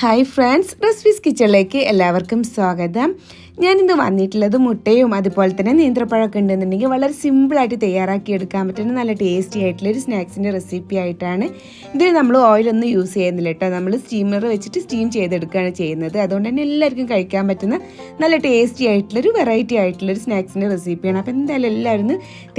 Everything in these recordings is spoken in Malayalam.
ഹായ് ഫ്രണ്ട്സ്, റെസിപ്പീസ് കിച്ചണിലേക്ക് എല്ലാവർക്കും സ്വാഗതം. ഞാനിന്ന് വന്നിട്ടുള്ളത് മുട്ടയും അതുപോലെ തന്നെ നേന്ത്രപ്പഴമൊക്കെ ഉണ്ടെന്നുണ്ടെങ്കിൽ വളരെ സിമ്പിളായിട്ട് തയ്യാറാക്കി എടുക്കാൻ പറ്റുന്ന നല്ല ടേസ്റ്റി ആയിട്ടുള്ളൊരു സ്നാക്സിൻ്റെ റെസിപ്പി ആയിട്ടാണ്. ഇതിൽ നമ്മൾ ഓയിലൊന്നും യൂസ് ചെയ്യുന്നില്ല കേട്ടോ. നമ്മൾ സ്റ്റീമർ വെച്ചിട്ട് സ്റ്റീം ചെയ്തെടുക്കുകയാണ് ചെയ്യുന്നത്. അതുകൊണ്ട് തന്നെ എല്ലാവർക്കും കഴിക്കാൻ പറ്റുന്ന നല്ല ടേസ്റ്റി ആയിട്ടുള്ളൊരു വെറൈറ്റി ആയിട്ടുള്ളൊരു സ്നാക്സിൻ്റെ റെസിപ്പിയാണ്. അപ്പോൾ എന്തായാലും എല്ലാവരും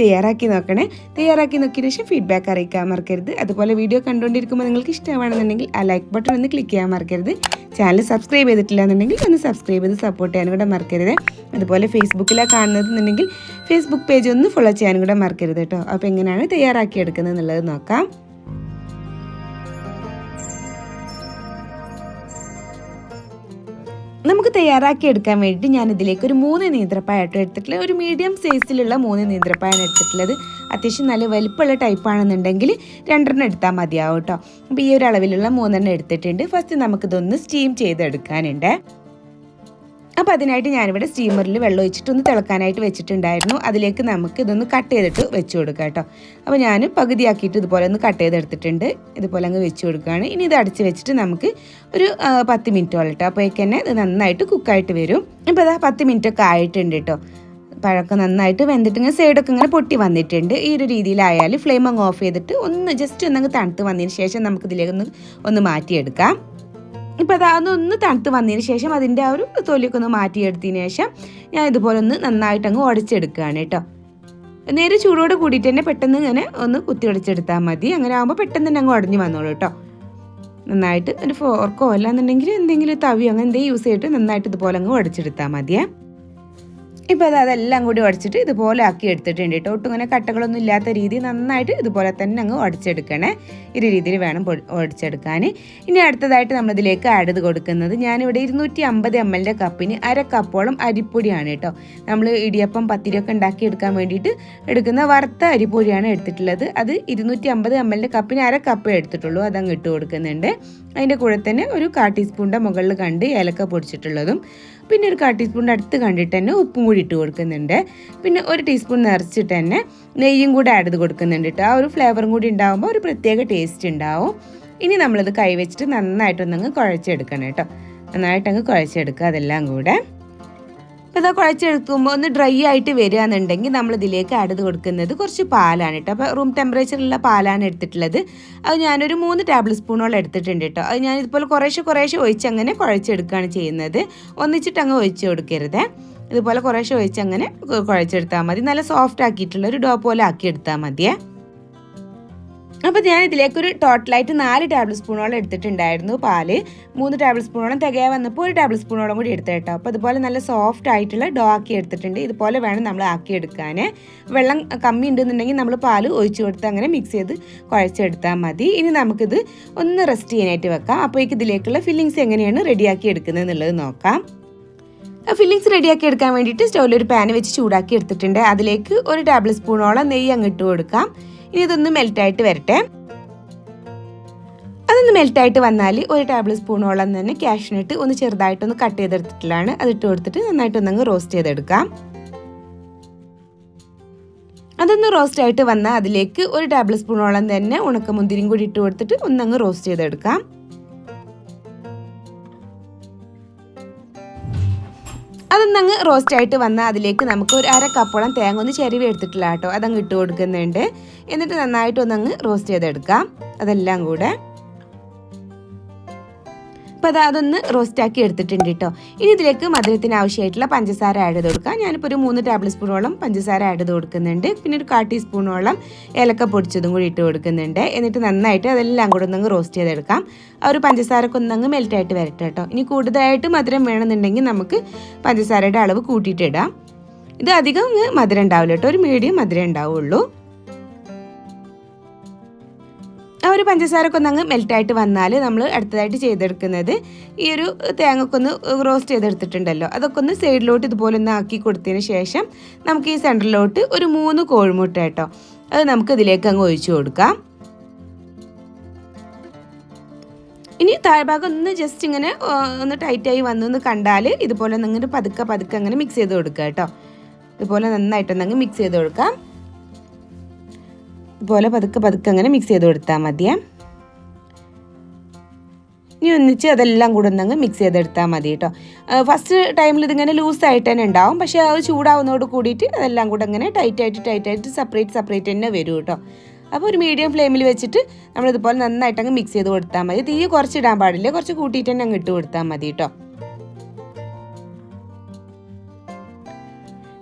തയ്യാറാക്കി നോക്കണേ. തയ്യാറാക്കി നോക്കിയ ശേഷം ഫീഡ്ബാക്ക് അറിയിക്കാൻ മറക്കരുത്. അതുപോലെ വീഡിയോ കണ്ടുകൊണ്ടിരിക്കുമ്പോൾ നിങ്ങൾക്ക് ഇഷ്ടമാണെന്നുണ്ടെങ്കിൽ ആ ലൈക്ക് ബട്ടൺ ഒന്ന് ക്ലിക്ക് ചെയ്യാൻ മറക്കരുത്. ചാനൽ സബ്സ്ക്രൈബ് ചെയ്തിട്ടില്ല എന്നുണ്ടെങ്കിൽ ഒന്ന് സബ്സ്ക്രൈബ് ചെയ്ത് സപ്പോർട്ട് ചെയ്യാനും കൂടെ മറക്കരുത്. അതുപോലെ ഫേസ്ബുക്കിലാണ് കാണുന്നതെന്നുണ്ടെങ്കിൽ ഫേസ്ബുക്ക് പേജ് ഒന്ന് ഫോളോ ചെയ്യാനും കൂടെ മറക്കരുത് കേട്ടോ. അപ്പോൾ എങ്ങനെയാണ് തയ്യാറാക്കി എടുക്കുന്നത് എന്നുള്ളത് നോക്കാം. നമുക്ക് തയ്യാറാക്കി എടുക്കാൻ വേണ്ടിയിട്ട് ഞാനിതിലേക്ക് ഒരു 3 നേന്ത്രപ്പഴമായിട്ട് എടുത്തിട്ടുള്ളത്. ഒരു മീഡിയം സൈസിലുള്ള 3 നേന്ത്രപ്പഴമാണ് എടുത്തിട്ടുള്ളത്. അത്യാവശ്യം നല്ല വലിപ്പമുള്ള ടൈപ്പാണെന്നുണ്ടെങ്കിൽ 2 എടുത്താൽ മതിയാവും കേട്ടോ. അപ്പോൾ ഈ ഒരു അളവിലുള്ള 3 എടുത്തിട്ടുണ്ട്. ഫസ്റ്റ് നമുക്കിതൊന്ന് സ്റ്റീം ചെയ്തെടുക്കാനുണ്ട്. അപ്പോൾ അതിനായിട്ട് ഞാനിവിടെ സ്റ്റീമറിൽ വെള്ളം ഒഴിച്ചിട്ടൊന്ന് തിളക്കാനായിട്ട് വെച്ചിട്ടുണ്ടായിരുന്നു. അതിലേക്ക് നമുക്ക് ഇതൊന്ന് കട്ട് ചെയ്തിട്ട് വെച്ച് കൊടുക്കാം കേട്ടോ. അപ്പോൾ ഞാൻ പകുതിയാക്കിയിട്ട് ഇതുപോലെ ഒന്ന് കട്ട് ചെയ്തെടുത്തിട്ടുണ്ട്. ഇതുപോലെ അങ്ങ് വെച്ച് കൊടുക്കുകയാണ്. ഇനി ഇത് അടച്ച് വെച്ചിട്ട് നമുക്ക് ഒരു 10 മിനിറ്റോളം കേട്ടോ. അപ്പോഴേക്ക് തന്നെ ഇത് നന്നായിട്ട് കുക്കായിട്ട് വരും. ഇപ്പോൾ അതാ 10 മിനിറ്റൊക്കെ ആയിട്ടുണ്ട് കേട്ടോ. പഴമൊക്കെ നന്നായിട്ട് വെന്തിട്ട് ഇങ്ങനെ സൈഡൊക്കെ ഇങ്ങനെ പൊട്ടി വന്നിട്ടുണ്ട്. ഈ ഒരു രീതിയിലായാൽ ഫ്ലെയിം അങ്ങ് ഓഫ് ചെയ്തിട്ട് ജസ്റ്റ് ഒന്നങ്ങ് തണുത്ത് വന്നതിന് ശേഷം നമുക്കിതിലേക്ക് ഒന്ന് മാറ്റിയെടുക്കാം. ഇപ്പോൾ അതൊന്ന് തണുത്ത് വന്നതിന് ശേഷം അതിൻ്റെ ആ ഒരു തൊലിയൊക്കെ ഒന്ന് മാറ്റിയെടുത്തതിന് ശേഷം ഞാൻ ഇതുപോലെ ഒന്ന് നന്നായിട്ട് അങ്ങ് ഉടച്ചെടുക്കുകയാണ് കേട്ടോ. നേരെ ചൂടോടെ കൂടിയിട്ട് തന്നെ പെട്ടെന്ന് ഇങ്ങനെ ഒന്ന് കുത്തി ഉടച്ചെടുത്താൽ മതി. അങ്ങനെ ആകുമ്പോൾ പെട്ടെന്ന് തന്നെ അങ്ങ് ഉടഞ്ഞ് വന്നോളൂ കേട്ടോ. നന്നായിട്ട് ഒരു ഫോർക്കോ അല്ലാന്നുണ്ടെങ്കിൽ എന്തെങ്കിലും തവിയോ അങ്ങനെ എന്തെങ്കിലും യൂസ് ചെയ്തിട്ട് നന്നായിട്ട് ഇതുപോലെ അങ്ങ് ഉടച്ചെടുത്താൽ മതിയേ. ഇപ്പോൾ അതെല്ലാം കൂടി ഉടച്ചിട്ട് ഇതുപോലെ ആക്കി എടുത്തിട്ടുണ്ട് കേട്ടോ. ഒട്ടും ഇങ്ങനെ കട്ടകളൊന്നും ഇല്ലാത്ത രീതി നന്നായിട്ട് ഇതുപോലെ തന്നെ അങ്ങ് ഉടച്ചെടുക്കണേ. ഈ രീതിയിൽ വേണം ഉടച്ചെടുക്കാൻ. ഇനി അടുത്തതായിട്ട് നമ്മളിതിലേക്ക് ആഡ് ചെയ്ത് കൊടുക്കുന്നത് ഞാനിവിടെ 250 ml കപ്പിന് 1/2 കപ്പോളം അരിപ്പൊടിയാണ് കേട്ടോ. നമ്മൾ ഇടിയപ്പം പത്തിരിയൊക്കെ ഉണ്ടാക്കിയെടുക്കാൻ വേണ്ടിയിട്ട് എടുക്കുന്ന വറുത്ത അരിപ്പൊടിയാണ് എടുത്തിട്ടുള്ളത്. അത് 250 ml കപ്പിന് 1/2 കപ്പേ എടുത്തിട്ടുള്ളൂ. അതങ്ങ് ഇട്ട് കൊടുക്കുന്നുണ്ട്. അതിൻ്റെ കൂടെ തന്നെ ഒരു 1/4 ടീസ്പൂണിൻ്റെ മുകളിൽ കണ്ട് ഏലക്ക പൊടിച്ചിട്ടുള്ളതും പിന്നെ ഒരു 1/4 ടീസ്പൂണിൻ്റെ അടുത്ത് കണ്ടിട്ട് തന്നെ ഉപ്പും കൂടി ഇട്ട് കൊടുക്കുന്നുണ്ട്. പിന്നെ 1 ടീസ്പൂൺ നിറച്ചിട്ട് തന്നെ നെയ്യും കൂടി ആഡ് ചെയ്ത് കൊടുക്കുന്നുണ്ട് കേട്ടോ. ആ ഒരു ഫ്ലേവറും കൂടി ഉണ്ടാകുമ്പോൾ ഒരു പ്രത്യേക ടേസ്റ്റ് ഉണ്ടാവും. ഇനി നമ്മളിത് കൈ വെച്ചിട്ട് നന്നായിട്ടൊന്നങ്ങ് കുഴച്ചെടുക്കണം കേട്ടോ. നന്നായിട്ടങ്ങ് കുഴച്ചെടുക്കുക അതെല്ലാം കൂടെ. അപ്പോൾ അത് കുഴച്ചെടുക്കുമ്പോൾ ഒന്ന് ഡ്രൈ ആയിട്ട് വരികയെന്നുണ്ടെങ്കിൽ നമ്മളിതിലേക്ക് ആഡ് ചെയ്ത് കൊടുക്കുന്നത് കുറച്ച് പാലാണ് കേട്ടോ. അപ്പോൾ റൂം ടെമ്പറേച്ചറിലുള്ള പാലാണ് എടുത്തിട്ടുള്ളത്. അത് ഞാനൊരു 3 ടേബിൾ സ്പൂണോളം എടുത്തിട്ടുണ്ട് കേട്ടോ. അത് ഞാൻ ഇതുപോലെ കുറേശ്ശെ ഒഴിച്ച് അങ്ങനെ കുഴച്ചെടുക്കുകയാണ് ചെയ്യുന്നത്. ഒന്നിച്ചിട്ട് അങ്ങ് ഒഴിച്ച് കൊടുക്കരുത്. ഇതുപോലെ കുറേശ്ശെ ഒഴിച്ച് അങ്ങനെ കുഴച്ചെടുത്താൽ മതി. നല്ല സോഫ്റ്റ് ആക്കിയിട്ടുള്ളൊരു ഡോ പോലെ ആക്കിയെടുത്താൽ മതിയേ. അപ്പോൾ ഞാൻ ഇതിലേക്കൊരു ടോട്ടലായിട്ട് 4 ടേബിൾ സ്പൂണോളം എടുത്തിട്ടുണ്ടായിരുന്നു പാല്. 3 ടേബിൾ സ്പൂണോളം തികയാൻ വന്നപ്പോൾ 1 ടേബിൾ സ്പൂണോളം കൂടി എടുത്ത് കേട്ടോ. അപ്പോൾ അതുപോലെ നല്ല സോഫ്റ്റ് ആയിട്ടുള്ള ഡോ ആക്കി എടുത്തിട്ടുണ്ട്. ഇതുപോലെ വേണം നമ്മൾ ആക്കിയെടുക്കാൻ. വെള്ളം കമ്മി ഉണ്ടെന്നുണ്ടെങ്കിൽ നമ്മൾ പാല് ഒഴിച്ച് കൊടുത്ത് അങ്ങനെ മിക്സ് ചെയ്ത് കുഴച്ചെടുത്താൽ മതി. ഇനി നമുക്കിത് ഒന്ന് റെസ്റ്റ് ചെയ്യാനായിട്ട് വെക്കാം. അപ്പോഴേക്ക് ഇതിലേക്കുള്ള ഫില്ലിങ്സ് എങ്ങനെയാണ് റെഡിയാക്കി എടുക്കുന്നത് എന്നുള്ളത് നോക്കാം. ഫില്ലിങ്സ് റെഡിയാക്കി എടുക്കാൻ വേണ്ടിയിട്ട് സ്റ്റൗവിൽ ഒരു പാൻ വെച്ച് ചൂടാക്കി എടുത്തിട്ടുണ്ട്. അതിലേക്ക് 1 ടേബിൾ സ്പൂണോളം നെയ്യ് അങ്ങ് ഇട്ട് കൊടുക്കാം. ഇനി ഇതൊന്ന് മെൽറ്റായിട്ട് വരട്ടെ. അതൊന്ന് മെൽറ്റായിട്ട് വന്നാൽ 1 ടേബിൾ സ്പൂണോളം തന്നെ കാഷ്നട്ട് ഒന്ന് ചെറുതായിട്ടൊന്ന് കട്ട് ചെയ്തെടുത്തിട്ടുള്ളതാണ്. അതിട്ട് കൊടുത്തിട്ട് നന്നായിട്ടൊന്നങ്ങ് റോസ്റ്റ് ചെയ്തെടുക്കാം. അതൊന്ന് റോസ്റ്റ് ആയിട്ട് വന്നാൽ അതിലേക്ക് 1 ടേബിൾ സ്പൂണോളം തന്നെ ഉണക്കമുന്തിരിയും കൂടി ഇട്ട് കൊടുത്തിട്ട് ഒന്നങ്ങ് റോസ്റ്റ് ചെയ്തെടുക്കാം. അതൊന്നങ്ങ് റോസ്റ്റ് ആയിട്ട് വന്നാൽ അതിലേക്ക് നമുക്ക് ഒരു 1/2 കപ്പോളം തേങ്ങ ഒന്ന് ചെരുവി എടുത്തിട്ടില്ല കേട്ടോ. അതങ്ങ് ഇട്ട് കൊടുക്കുന്നുണ്ട്. എന്നിട്ട് നന്നായിട്ടൊന്നങ്ങ് റോസ്റ്റ് ചെയ്തെടുക്കാം അതെല്ലാം കൂടെ. അപ്പോൾ അതൊന്ന് റോസ്റ്റാക്കി എടുത്തിട്ടുണ്ട് കേട്ടോ. ഇനി ഇതിലേക്ക് മധുരത്തിന് ആവശ്യമായിട്ടുള്ള പഞ്ചസാര ആഡ് ചെയ്ത് കൊടുക്കാം. ഞാനിപ്പോൾ ഒരു 3 ടേബിൾ സ്പൂണോളം പഞ്ചസാര ആഡ് ചെയ്ത് കൊടുക്കുന്നുണ്ട്. പിന്നെ ഒരു 1/4 ടീസ്പൂണോളം ഏലക്ക പൊടിച്ചതും കൂടി ഇട്ട് കൊടുക്കുന്നുണ്ട്. എന്നിട്ട് നന്നായിട്ട് അതെല്ലാം കൂടെ ഒന്നങ്ങ് റോസ്റ്റ് ചെയ്തെടുക്കാം. ആ ഒരു പഞ്ചസാരക്ക് ഒന്നങ്ങ് മെൽറ്റായിട്ട് വരട്ടെ കേട്ടോ. ഇനി കൂടുതലായിട്ട് മധുരം വേണമെന്നുണ്ടെങ്കിൽ നമുക്ക് പഞ്ചസാരയുടെ അളവ് കൂട്ടിയിട്ടിടാം. ഇത് അധികം മധുരം ഉണ്ടാവില്ല കേട്ടോ. ഒരു മീഡിയം മധുരം ഉണ്ടാവുള്ളൂ. ആ ഒരു പഞ്ചസാരക്ക് ഒന്നങ്ങ് മെൽറ്റായിട്ട് വന്നാൽ നമ്മൾ അടുത്തതായിട്ട് ചെയ്തെടുക്കുന്നത് ഈ ഒരു തേങ്ങയൊക്കെ ഒന്ന് റോസ്റ്റ് ചെയ്തെടുത്തിട്ടുണ്ടല്ലോ. അതൊക്കെ ഒന്ന് സൈഡിലോട്ട് ഇതുപോലെ ഒന്ന് ആക്കി കൊടുത്തതിന് ശേഷം നമുക്ക് ഈ സെൻറ്ററിലോട്ട് ഒരു 3 കോഴിമുട്ട കേട്ടോ. അത് നമുക്ക് ഇതിലേക്ക് അങ്ങ് ഒഴിച്ചു കൊടുക്കാം. ഇനി താഴ്ഭാഗം ഒന്ന് ജസ്റ്റ് ഇങ്ങനെ ഒന്ന് ടൈറ്റായി വന്നു കണ്ടാൽ ഇതുപോലെ ഒന്നിങ്ങനെ പതുക്കെ അങ്ങനെ മിക്സ് ചെയ്ത് കൊടുക്കുക കേട്ടോ. ഇതുപോലെ നന്നായിട്ടൊന്നങ്ങ് മിക്സ് ചെയ്ത് കൊടുക്കാം. ഇതുപോലെ പതുക്കെ അങ്ങനെ മിക്സ് ചെയ്ത് കൊടുത്താൽ മതിയേ. ഇനി ഒന്നിച്ച് അതെല്ലാം കൂടെ ഒന്നങ്ങ് മിക്സ് ചെയ്തെടുത്താൽ മതി കേട്ടോ. ഫസ്റ്റ് ടൈമിൽ ഇതിങ്ങനെ ലൂസായിട്ട് തന്നെ ഉണ്ടാവും, പക്ഷേ അത് ചൂടാവുന്നതോട് കൂടിയിട്ട് അതെല്ലാം കൂടെ അങ്ങനെ ടൈറ്റായിട്ട് സെപ്പറേറ്റ് തന്നെ വരും കേട്ടോ. അപ്പോൾ ഒരു മീഡിയം ഫ്ലെയിമിൽ വെച്ചിട്ട് നമ്മളിതുപോലെ നന്നായിട്ട് അങ്ങ് മിക്സ് ചെയ്ത് കൊടുത്താൽ മതി. തീ കുറച്ച് ഇടാൻ പാടില്ല, കുറച്ച് കൂട്ടിയിട്ട് തന്നെ അങ്ങ് ഇട്ട് കൊടുത്താൽ മതി കേട്ടോ.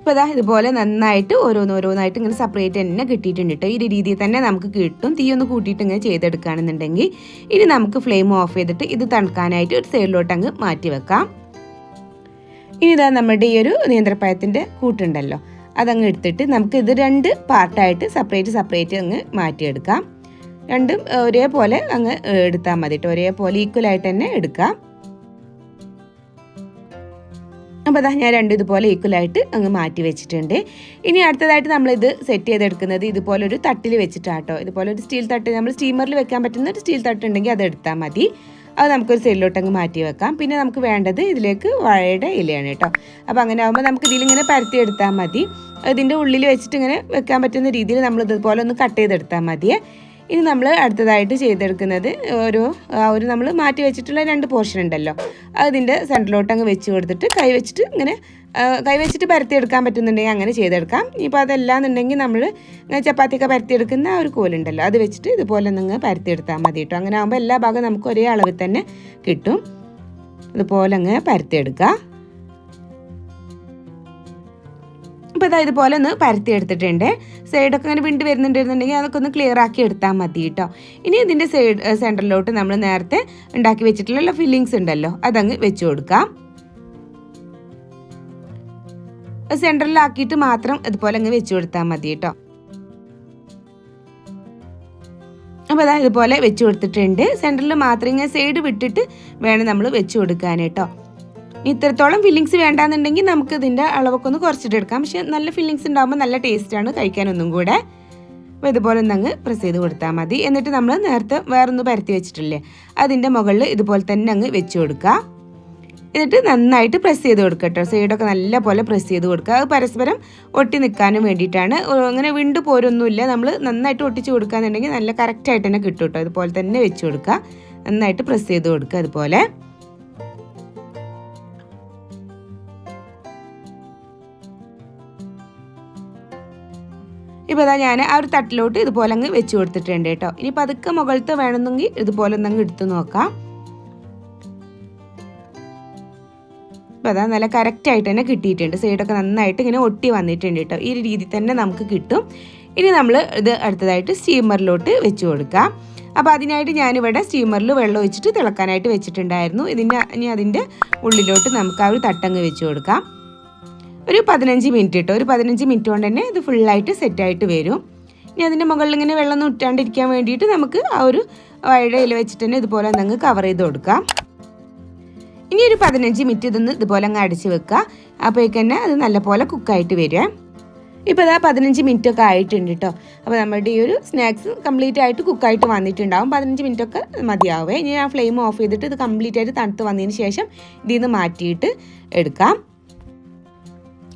അപ്പോൾ ഇതാ ഇതുപോലെ നന്നായിട്ട് ഓരോന്നായിട്ട് ഇങ്ങനെ സെപ്പറേറ്റ് തന്നെ കിട്ടിയിട്ടുണ്ട് കേട്ടോ. ഈ രീതിയിൽ തന്നെ നമുക്ക് കിട്ടും. തീ ഒന്ന് കൂട്ടിയിട്ട് ഇങ്ങനെ ചെയ്തെടുക്കുകയാണെന്നുണ്ടെങ്കിൽ ഇനി നമുക്ക് ഫ്ലെയിം ഓഫ് ചെയ്തിട്ട് ഇത് തണുക്കാനായിട്ട് ഒരു സൈഡിലോട്ട് അങ്ങ് മാറ്റി വെക്കാം. ഇനി ഇതാ നമ്മുടെ ഈ ഒരു നേന്ത്രപ്പഴത്തിൻ്റെ കൂട്ടുണ്ടല്ലോ, അതങ്ങ് എടുത്തിട്ട് നമുക്ക് ഇത് 2 പാർട്ടായിട്ട് സെപ്പറേറ്റ് അങ്ങ് മാറ്റിയെടുക്കാം. രണ്ടും ഒരേപോലെ അങ്ങ് എടുത്താൽ മതി കേട്ടോ. ഒരേപോലെ ഈക്വലായിട്ട് തന്നെ എടുക്കാം. അപ്പോൾ അതാ ഞാൻ 2 ഇതുപോലെ ഈക്വലായിട്ട് അങ്ങ് മാറ്റി വെച്ചിട്ടുണ്ട്. ഇനി അടുത്തതായിട്ട് നമ്മളിത് സെറ്റ് ചെയ്തെടുക്കുന്നത് ഇതുപോലെ ഒരു തട്ടിൽ വെച്ചിട്ടാട്ടോ. ഇതുപോലെ ഒരു സ്റ്റീൽ തട്ട്, നമ്മൾ സ്റ്റീമറിൽ വെക്കാൻ പറ്റുന്ന ഒരു സ്റ്റീൽ തട്ട് ഉണ്ടെങ്കിൽ അത് എടുത്താൽ മതി. അത് നമുക്കൊരു സൈഡിലോട്ട് അങ്ങ് മാറ്റി വെക്കാം. പിന്നെ നമുക്ക് വേണ്ടത് ഇതിലേക്ക് വാഴയുടെ ഇലയാണ് കേട്ടോ. അപ്പോൾ അങ്ങനെ ആകുമ്പോൾ നമുക്ക് ഇതിലിങ്ങനെ പരത്തി എടുത്താൽ മതി. ഇതിൻ്റെ ഉള്ളിൽ വെച്ചിട്ട് ഇങ്ങനെ വെക്കാൻ പറ്റുന്ന രീതിയിൽ നമ്മൾ ഇതുപോലെ ഒന്ന് കട്ട് ചെയ്തെടുത്താൽ മതിയേ. ഇനി നമ്മൾ അടുത്തതായിട്ട് ചെയ്തെടുക്കുന്നത് ഒരു നമ്മൾ മാറ്റി വെച്ചിട്ടുള്ള 2 പോർഷൻ ഉണ്ടല്ലോ, അതിൻ്റെ സെൻറ്ററിലോട്ട് അങ്ങ് വെച്ച് കൊടുത്തിട്ട് കൈ വെച്ചിട്ട് പരത്തിയെടുക്കാൻ പറ്റുന്നുണ്ടെങ്കിൽ അങ്ങനെ ചെയ്തെടുക്കാം. ഇപ്പോൾ അതല്ലാന്നുണ്ടെങ്കിൽ നമ്മൾ ചപ്പാത്തിയൊക്കെ പരത്തിയെടുക്കുന്ന ആ ഒരു കോലുണ്ടല്ലോ, അത് വെച്ചിട്ട് ഇതുപോലെ നിങ്ങൾ പരത്തിയെടുത്താൽ മതി കേട്ടോ. അങ്ങനെ ആകുമ്പോൾ എല്ലാ ഭാഗവും നമുക്ക് ഒരേ അളവിൽ തന്നെ കിട്ടും. ഇതുപോലെ അങ്ങ് പരത്തിയെടുക്കുക. അപ്പോൾ ഇതാ ഇതുപോലെ ഒന്ന് പരത്തി എടുത്തിട്ടുണ്ട്. സൈഡൊക്കെ അങ്ങനെ വിണ്ട് വരുന്നുണ്ടെന്നുണ്ടെങ്കിൽ അതൊക്കെ ഒന്ന് ക്ലിയർ ആക്കി എടുത്താൽ മതി കേട്ടോ. ഇനി ഇതിൻ്റെ സെൻറ്ററിലോട്ട് നമ്മൾ നേരത്തെ ഉണ്ടാക്കി വെച്ചിട്ടുള്ള ഫില്ലിങ്സ് ഉണ്ടല്ലോ, അതങ്ങ് വെച്ച് കൊടുക്കാം. സെൻറ്ററിലാക്കിയിട്ട് മാത്രം ഇതുപോലെ അങ്ങ് വെച്ച് കൊടുത്താൽ മതി കേട്ടോ. അപ്പോൾ അതാ ഇതുപോലെ വെച്ച് കൊടുത്തിട്ടുണ്ട്. സെൻറ്ററിൽ മാത്രം ഇങ്ങനെ സൈഡ് വിട്ടിട്ട് വേണം നമ്മൾ വെച്ച് കൊടുക്കാൻ കേട്ടോ. ഇത്രത്തോളം ഫില്ലിങ്സ് വേണ്ടാന്നുണ്ടെങ്കിൽ നമുക്ക് ഇതിൻ്റെ അളവൊക്കെ ഒന്ന് കുറച്ചിട്ടെടുക്കാം. പക്ഷെ നല്ല ഫില്ലിങ്സ് ഉണ്ടാകുമ്പോൾ നല്ല ടേസ്റ്റാണ് കഴിക്കാനൊന്നും കൂടെ. അപ്പോൾ ഇതുപോലെ ഒന്നങ്ങ് പ്രസ് ചെയ്ത് കൊടുത്താൽ മതി. എന്നിട്ട് നമ്മൾ നേരത്തെ വേറൊന്ന് പരത്തി വെച്ചിട്ടില്ലേ, അതിൻ്റെ മുകളിൽ ഇതുപോലെ തന്നെ അങ്ങ് വെച്ച് കൊടുക്കുക. എന്നിട്ട് നന്നായിട്ട് പ്രസ് ചെയ്ത് കൊടുക്കുക കേട്ടോ. സൈഡൊക്കെ നല്ല പോലെ പ്രസ് ചെയ്ത് കൊടുക്കുക. അത് പരസ്പരം ഒട്ടി നിൽക്കാനും വേണ്ടിയിട്ടാണ്. അങ്ങനെ വിണ്ടു പോരൊന്നുമില്ല. നമ്മൾ നന്നായിട്ട് ഒട്ടിച്ച് കൊടുക്കുകയെന്നുണ്ടെങ്കിൽ നല്ല കറക്റ്റായിട്ട് തന്നെ കിട്ടും കേട്ടോ. അതുപോലെ തന്നെ വെച്ച് കൊടുക്കുക. നന്നായിട്ട് പ്രസ് ചെയ്ത് കൊടുക്കുക അതുപോലെ. ഇപ്പോൾ അതാ ഞാൻ ആ ഒരു തട്ടിലോട്ട് ഇതുപോലെ അങ്ങ് വെച്ച് കൊടുത്തിട്ടുണ്ട് കേട്ടോ. ഇനി പതുക്കെ മുകളിലത്തെ വേണമെന്നെങ്കിൽ ഇതുപോലെ ഒന്നങ്ങ് എടുത്ത് നോക്കാം. അപ്പോൾ അതാ നല്ല കറക്റ്റായിട്ട് തന്നെ കിട്ടിയിട്ടുണ്ട്. സൈഡൊക്കെ നന്നായിട്ട് ഇങ്ങനെ ഒട്ടി വന്നിട്ടുണ്ട് കേട്ടോ. ഈ രീതി തന്നെ നമുക്ക് കിട്ടും. ഇനി നമ്മൾ ഇത് അടുത്തതായിട്ട് സ്റ്റീമറിലോട്ട് വെച്ച് കൊടുക്കാം. അപ്പോൾ അതിനായിട്ട് ഞാനിവിടെ സ്റ്റീമറിൽ വെള്ളം ഒഴിച്ചിട്ട് തിളക്കാനായിട്ട് വെച്ചിട്ടുണ്ടായിരുന്നു. ഇനി അതിൻ്റെ ഉള്ളിലോട്ട് നമുക്ക് ആ ഒരു തട്ടങ്ങ് വെച്ച് കൊടുക്കാം. ഒരു 15 മിനിറ്റ് കേട്ടോ. ഒരു 15 മിനിറ്റ് കൊണ്ട് തന്നെ ഇത് ഫുള്ളായിട്ട് സെറ്റായിട്ട് വരും. ഇനി അതിൻ്റെ മുകളിൽ ഇങ്ങനെ വെള്ളം നുറ്റാണ്ടിരിക്കാൻ വേണ്ടിയിട്ട് നമുക്ക് ആ ഒരു വാഴയുടെ ഇല വെച്ചിട്ട് തന്നെ ഇതുപോലെ അങ്ങ് കവർ ചെയ്ത് കൊടുക്കാം. ഇനി ഒരു 15 മിനിറ്റ് ഇതൊന്ന് ഇതുപോലെ അങ്ങ് അടച്ച് വെക്കുക. അപ്പോഴേക്ക് തന്നെ അത് നല്ലപോലെ കുക്കായിട്ട് വരിക. ഇപ്പോൾ ഇതാ 15 മിനിറ്റ് ഒക്കെ ആയിട്ടുണ്ട് കേട്ടോ. അപ്പോൾ നമ്മുടെ ഈ ഒരു സ്നാക്സ് കംപ്ലീറ്റ് ആയിട്ട് കുക്കായിട്ട് വന്നിട്ടുണ്ടാവും. 15 മിനിറ്റ് ഒക്കെ മതിയാവേ. ഇനി ഞാൻ ഫ്ലെയിം ഓഫ് ചെയ്തിട്ട് ഇത് കംപ്ലീറ്റ് ആയിട്ട് തണുത്ത് വന്നതിന് ശേഷം ഇതിൽ നിന്ന് മാറ്റിയിട്ട് എടുക്കാം.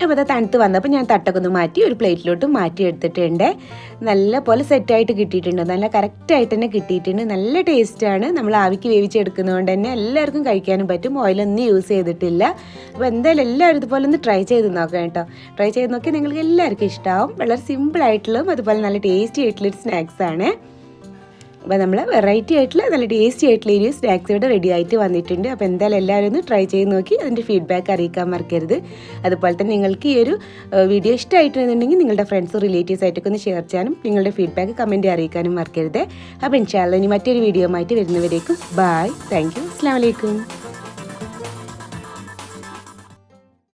അപ്പോൾ അത് തണുത്ത് വന്നപ്പോൾ ഞാൻ തട്ടൊക്കെ ഒന്ന് മാറ്റി ഒരു പ്ലേറ്റിലോട്ട് മാറ്റി എടുത്തിട്ടുണ്ട്. നല്ല പോലെ സെറ്റായിട്ട് കിട്ടിയിട്ടുണ്ട്. നല്ല കറക്റ്റായിട്ട് തന്നെ കിട്ടിയിട്ടുണ്ട്. നല്ല ടേസ്റ്റാണ്. നമ്മൾ ആവിക്ക് വേവിച്ചെടുക്കുന്നതുകൊണ്ട് തന്നെ എല്ലാവർക്കും കഴിക്കാനും പറ്റും. ഓയിലൊന്നും യൂസ് ചെയ്തിട്ടില്ല. അപ്പോൾ എന്തായാലും എല്ലാവരും ഇതുപോലെ ഒന്ന് ട്രൈ ചെയ്ത് നോക്കാം കേട്ടോ. ട്രൈ ചെയ്ത് നോക്കി നിങ്ങൾക്ക് എല്ലാവർക്കും ഇഷ്ടമാവും. വളരെ സിമ്പിളായിട്ടുള്ളതും അതുപോലെ നല്ല ടേസ്റ്റി ആയിട്ടുള്ളൊരു സ്നാക്സാണ്. അപ്പോൾ നമ്മൾ വെറൈറ്റി ആയിട്ടുള്ള നല്ല ടേസ്റ്റി ആയിട്ടുള്ള ഒരു സ്നാക്സ് ഇവിടെ റെഡി ആയിട്ട് വന്നിട്ടുണ്ട്. അപ്പോൾ എന്തായാലും എല്ലാവരും ഒന്ന് ട്രൈ ചെയ്ത് നോക്കി അതിൻ്റെ ഫീഡ്ബാക്ക് അറിയിക്കാൻ മറക്കരുത്. അതുപോലെ തന്നെ നിങ്ങൾക്ക് ഈ ഒരു വീഡിയോ ഇഷ്ടമായിട്ടുണ്ടെങ്കിൽ നിങ്ങളുടെ ഫ്രണ്ട്സും റിലേറ്റീവ്സ് ആയിട്ടൊക്കെ ഒന്ന് ഷെയർ ചെയ്യാനും നിങ്ങളുടെ ഫീഡ്ബാക്ക് കമൻറ്റ് അറിയിക്കാനും മറക്കരുത്. അപ്പോൾ ഇൻഷാ അല്ലാഹ് ഇനി മറ്റൊരു വീഡിയോ ആയിട്ട് വരുന്നവരേക്കും ബൈ. Thank you. അസ്സലാമു അലൈക്കും.